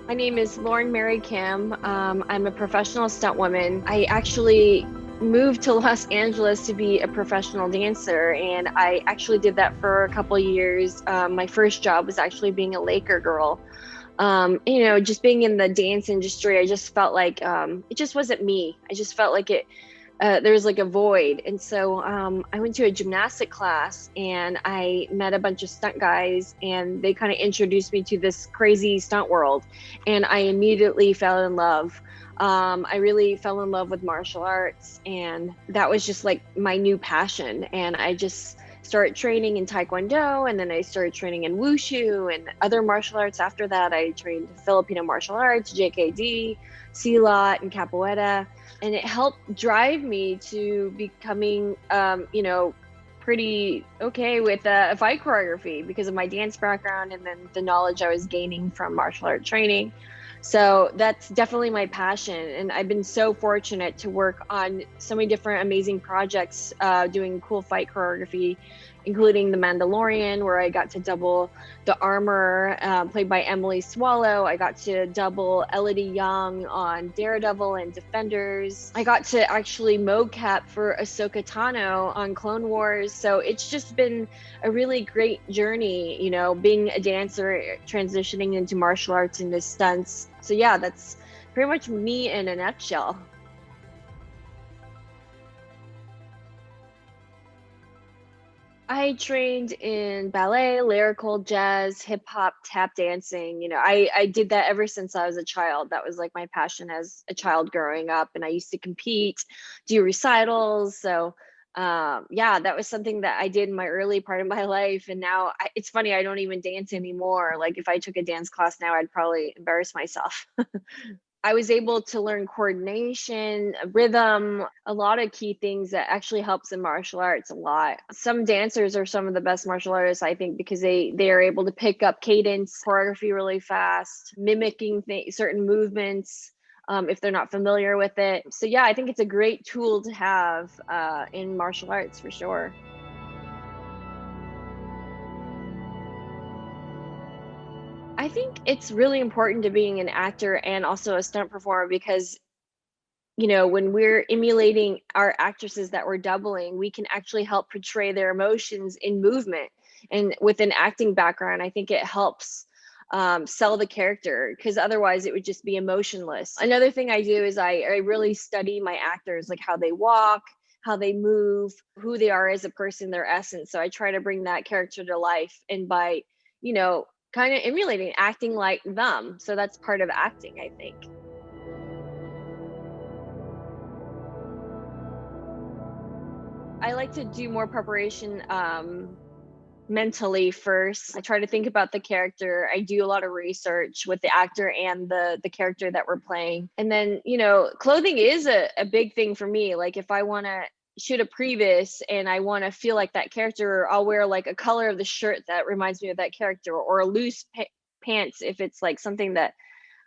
My name is Lauren Mary Kim. I'm a professional stunt woman. I actually moved to Los Angeles to be a professional dancer, and I actually did that for a couple of years. My first job was actually being a Laker girl. Just being in the dance industry, I just felt like it just wasn't me. I just felt like there was like a void. And so I went to a gymnastic class and I met a bunch of stunt guys, and they kind of introduced me to this crazy stunt world. And I immediately fell in love. I really fell in love with martial arts, and that was just like my new passion. And I just started training in Taekwondo, and then I started training in Wushu and other martial arts. After that, I trained Filipino martial arts, JKD, Silat, and Capoeira. And it helped drive me to becoming, pretty okay with fight choreography because of my dance background and then the knowledge I was gaining from martial art training. So that's definitely my passion. And I've been so fortunate to work on so many different amazing projects doing cool fight choreography, including The Mandalorian, where I got to double the armor played by Emily Swallow. I got to double Elodie Young on Daredevil and Defenders. I got to actually mocap for Ahsoka Tano on Clone Wars. So it's just been a really great journey, being a dancer, transitioning into martial arts and into stunts. So yeah, that's pretty much me in a nutshell. I trained in ballet, lyrical, jazz, hip hop, tap dancing. I did that ever since I was a child. That was like my passion as a child growing up. And I used to compete, do recitals. So, yeah, that was something that I did in my early part of my life. And now it's funny, I don't even dance anymore. Like if I took a dance class now, I'd probably embarrass myself. I was able to learn coordination, rhythm, a lot of key things that actually helps in martial arts a lot. Some dancers are some of the best martial artists, I think, because they are able to pick up cadence, choreography really fast, mimicking certain movements if they're not familiar with it. So yeah, I think it's a great tool to have in martial arts for sure. I think it's really important to being an actor and also a stunt performer because when we're emulating our actresses that we're doubling, we can actually help portray their emotions in movement. And with an acting background, I think it helps sell the character, because otherwise it would just be emotionless. Another thing I do is I really study my actors, like how they walk, how they move, who they are as a person, their essence. So I try to bring that character to life, and by, kind of emulating, acting like them. So that's part of acting, I think. I like to do more preparation mentally first. I try to think about the character. I do a lot of research with the actor and the character that we're playing. And then, clothing is a big thing for me. Like if I want to shoot a previs and I want to feel like that character, I'll wear like a color of the shirt that reminds me of that character, or a loose pants if it's like something that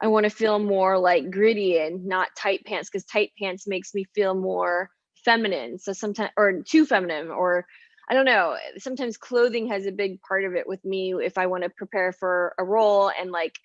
I want to feel more like gritty and not tight pants, because tight pants makes me feel more feminine. So sometimes, or too feminine, or I don't know. Sometimes clothing has a big part of it with me if I want to prepare for a role, and like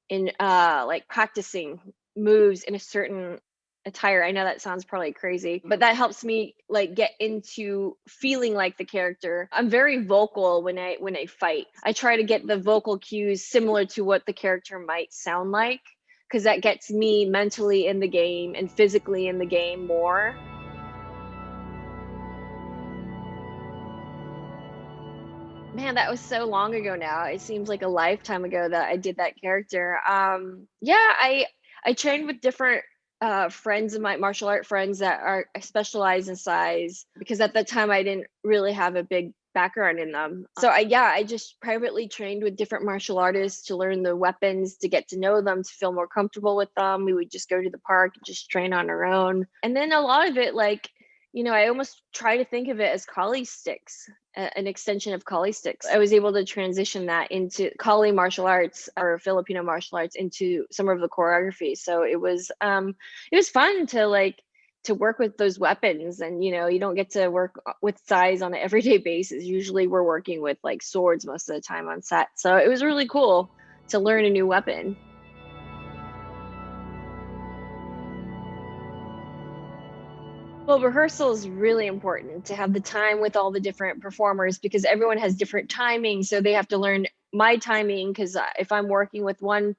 in like practicing moves in a certain attire. I know that sounds probably crazy, but that helps me like get into feeling like the character. I'm very vocal when I fight. I try to get the vocal cues similar to what the character might sound like, because that gets me mentally in the game and physically in the game more. Man, that was so long ago now. It seems like a lifetime ago that I did that character. Yeah, I trained with different friends of my martial art friends that are specialized in size, because at that time I didn't really have a big background in them. So I just privately trained with different martial artists to learn the weapons, to get to know them, to feel more comfortable with them. We would just go to the park and just train on our own. And then a lot of it, like, I almost try to think of it as Kali sticks, an extension of Kali sticks. I was able to transition that into Kali martial arts, or Filipino martial arts, into some of the choreography. So it was fun to work with those weapons. And you don't get to work with size on an everyday basis. Usually we're working with like swords most of the time on set. So it was really cool to learn a new weapon. Well, rehearsal is really important to have the time with all the different performers because everyone has different timing. So they have to learn my timing because if I'm working with one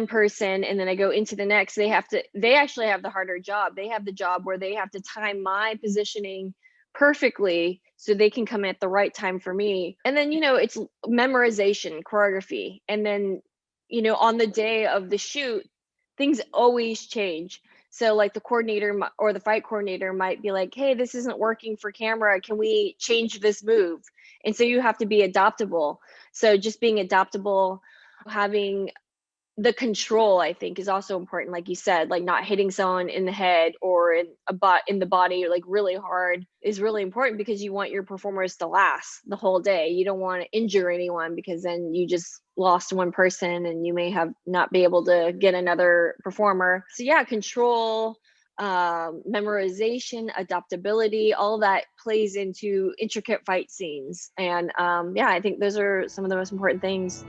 person and then I go into the next, they actually have the harder job. They have the job where they have to time my positioning perfectly so they can come at the right time for me. And then, it's memorization, choreography. And then, on the day of the shoot, things always change. So like the coordinator or the fight coordinator might be like, "Hey, this isn't working for camera. Can we change this move?" And so you have to be adaptable. So just being adaptable, having the control, I think, is also important. Like you said, like not hitting someone in the head or in the body like really hard is really important because you want your performers to last the whole day. You don't want to injure anyone because then you just lost one person and you may have not be able to get another performer. So yeah, control, memorization, adaptability, all that plays into intricate fight scenes. And yeah, I think those are some of the most important things.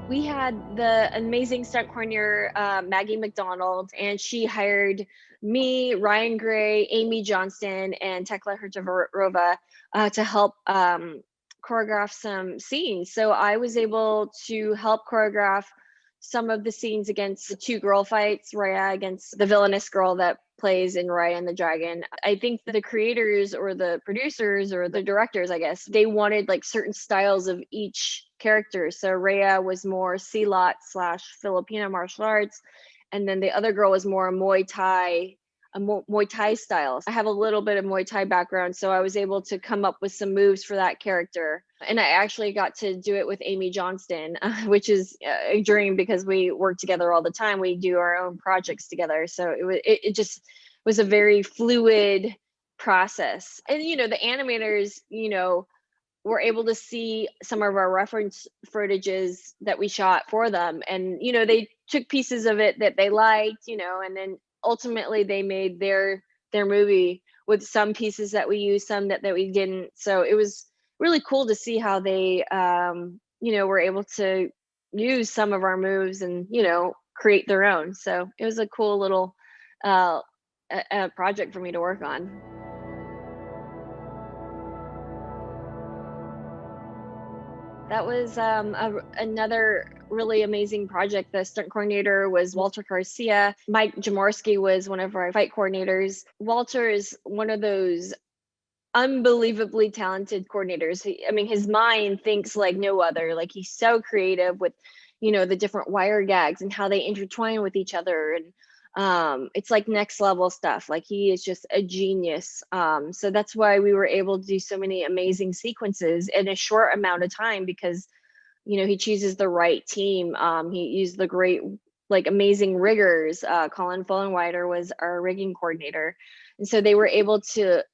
We had the amazing stunt coordinator, Maggie McDonald, and she hired me, Ryan Gray, Amy Johnston, and Tekla Hertavarova to help choreograph some scenes. So I was able to help choreograph some of the scenes against the two girl fights, Raya against the villainous girl that plays in Raya and the Dragon. I think the creators or the producers or the directors, I guess, they wanted like certain styles of each character. So Raya was more Silat / Filipino martial arts, and then the other girl was more Muay Thai, Muay Thai styles. I have a little bit of Muay Thai background, so I was able to come up with some moves for that character. And I actually got to do it with Amy Johnston, which is a dream because we work together all the time. We do our own projects together. So it just was a very fluid process. And, the animators, were able to see some of our reference footages that we shot for them. And, they took pieces of it that they liked, and then ultimately they made their movie with some pieces that we used, some that we didn't. So it was really cool to see how they were able to use some of our moves and create their own. So it was a cool little a project for me to work on. That was another really amazing project. The stunt coordinator was Walter Garcia. Mike Jaworski was one of our fight coordinators. Walter is one of those unbelievably talented coordinators. I mean, his mind thinks like no other. Like he's so creative with, the different wire gags and how they intertwine with each other. And it's like next level stuff. Like he is just a genius. So that's why we were able to do so many amazing sequences in a short amount of time because, he chooses the right team. He used the great, like amazing riggers. Colin Fullenwider was our rigging coordinator. And so they were able to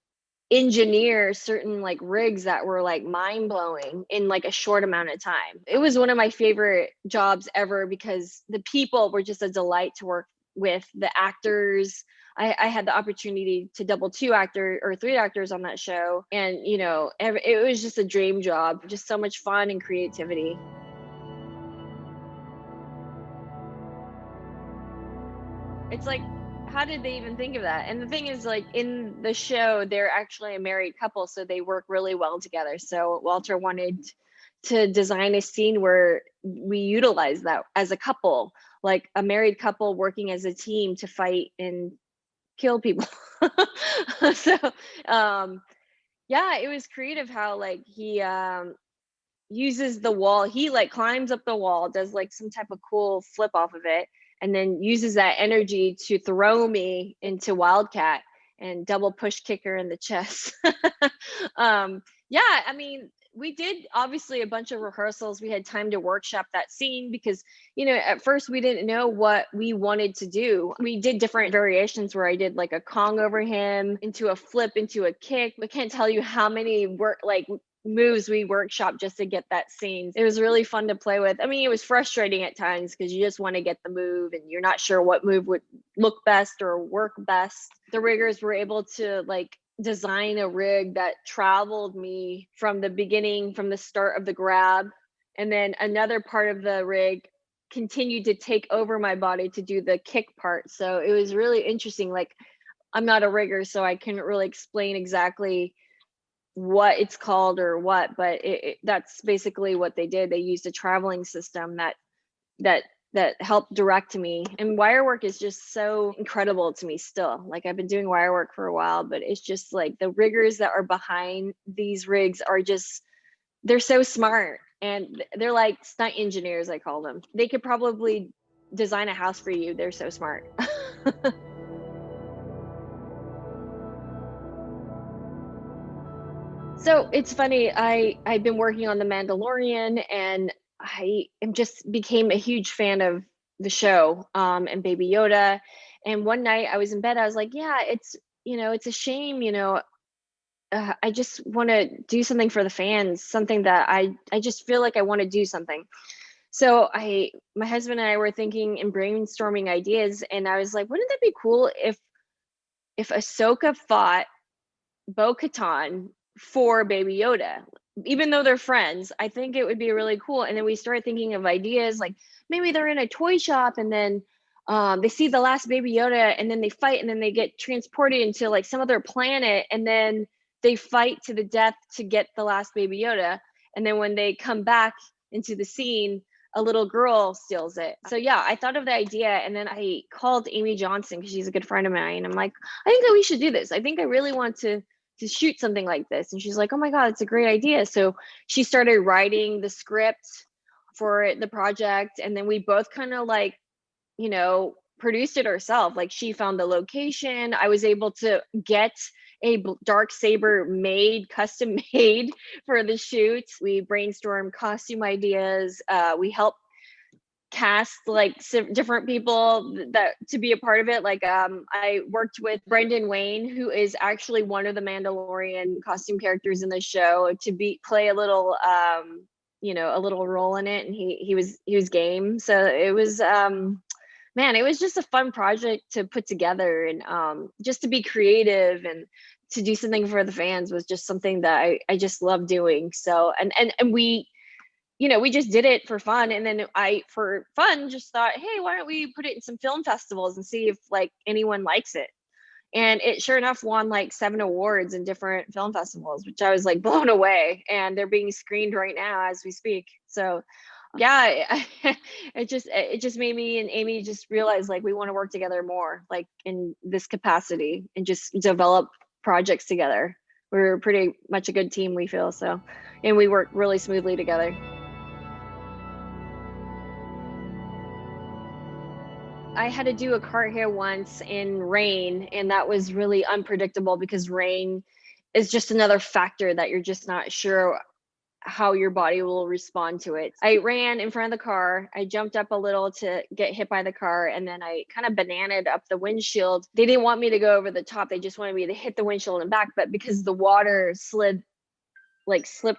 engineer certain like rigs that were like mind blowing in like a short amount of time. It was one of my favorite jobs ever because the people were just a delight to work with. The actors, I had the opportunity to double two actor or three actors on that show. And, it was just a dream job, just so much fun and creativity. It's like, how did they even think of that? And the thing is, like, in the show, they're actually a married couple, so they work really well together. So Walter wanted to design a scene where we utilize that as a couple, like a married couple working as a team to fight and kill people. So, um, yeah, it was creative how like he uses the wall. He like climbs up the wall, does like some type of cool flip off of it, and then uses that energy to throw me into Wildcat and double push kicker in the chest. Yeah, I mean, we did obviously a bunch of rehearsals. We had time to workshop that scene because, at first we didn't know what we wanted to do. We did different variations where I did like a Kong over him into a flip into a kick. I can't tell you how many moves we workshop just to get that scene. It was really fun to play with. I mean, it was frustrating at times because you just want to get the move and you're not sure what move would look best or work best. The riggers were able to like design a rig that traveled me from the beginning, from the start of the grab, and then another part of the rig continued to take over my body to do the kick part. So it was really interesting. Like, I'm not a rigger, so I couldn't really explain exactly what it's called or what, but that's basically what they did. They used a traveling system that that helped direct me. And wire work is just so incredible to me still. Like, I've been doing wire work for a while, but it's just like the riggers that are behind these rigs are just, they're so smart, and they're like stunt engineers, I call them. They could probably design a house for you. They're so smart. So it's funny, I've been working on The Mandalorian, and I am just became a huge fan of the show, and Baby Yoda. And one night I was in bed, I was like, yeah, it's a shame, I just want to do something for the fans, something that I just feel like I want to do something. So my husband and I were thinking and brainstorming ideas, and I was like, wouldn't that be cool if Ahsoka fought Bo-Katan for Baby Yoda? Even though they're friends, I think it would be really cool. And then we started thinking of ideas like maybe they're in a toy shop, and then they see the last Baby Yoda, and then they fight, and then they get transported into like some other planet, and then they fight to the death to get the last Baby Yoda. And then when they come back into the scene, a little girl steals it. So yeah, I thought of the idea, and then I called Amy Johnson because she's a good friend of mine. I'm like, I think that we should do this. I think I really want to shoot something like this. And she's like, oh my God, it's a great idea. So she started writing the script for the project. And then we both kind of like, produced it ourselves. Like, she found the location. I was able to get a dark saber made, custom made for the shoot. We brainstormed costume ideas. We helped cast like different people that to be a part of it. Like, I worked with Brendan Wayne, who is actually one of the Mandalorian costume characters in the show, to play a little a little role in it, and he was game. So it was man, it was just a fun project to put together, and just to be creative and to do something for the fans was just something that I just love doing. So and we just did it for fun. And then I, for fun, just thought, hey, why don't we put it in some film festivals and see if like anyone likes it? And it sure enough won like 7 awards in different film festivals, which I was like blown away. And they're being screened right now as we speak. So yeah, it just made me and Amy just realize like we want to work together more, like in this capacity, and just develop projects together. We're pretty much a good team, we feel. So, and we work really smoothly together. I had to do a cart here once in rain, and that was really unpredictable because rain is just another factor that you're just not sure how your body will respond to it. I ran in front of the car. I jumped up a little to get hit by the car, and then I kind of bananaed up the windshield. They didn't want me to go over the top. They just wanted me to hit the windshield and back, but because the water slipped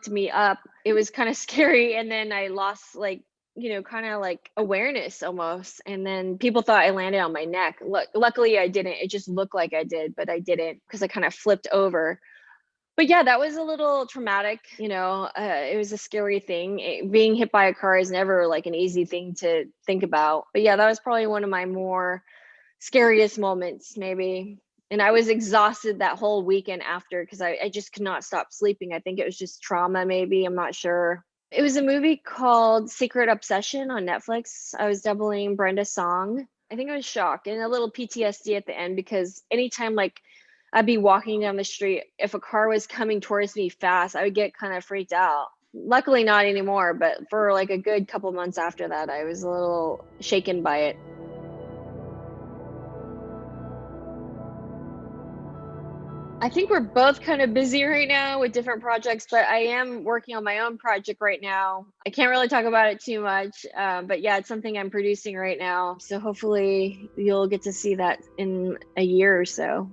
me up, it was kind of scary. And then I lost kind of like awareness almost. And then people thought I landed on my neck. Luckily I didn't. It just looked like I did, but I didn't, because I kind of flipped over. But yeah, that was a little traumatic. It was a scary thing. Being hit by a car is never like an easy thing to think about. But yeah, that was probably one of my more scariest moments, maybe. And I was exhausted that whole weekend after, because I just could not stop sleeping. I think it was just trauma, maybe. I'm not sure. It was a movie called Secret Obsession on Netflix. I was doubling Brenda Song. I think I was shocked and a little PTSD at the end, because anytime like I'd be walking down the street, if a car was coming towards me fast, I would get kind of freaked out. Luckily not anymore, but for like a good couple months after that, I was a little shaken by it. I think we're both kind of busy right now with different projects, but I am working on my own project right now. I can't really talk about it too much, but yeah, it's something I'm producing right now. So hopefully you'll get to see that in a year or so.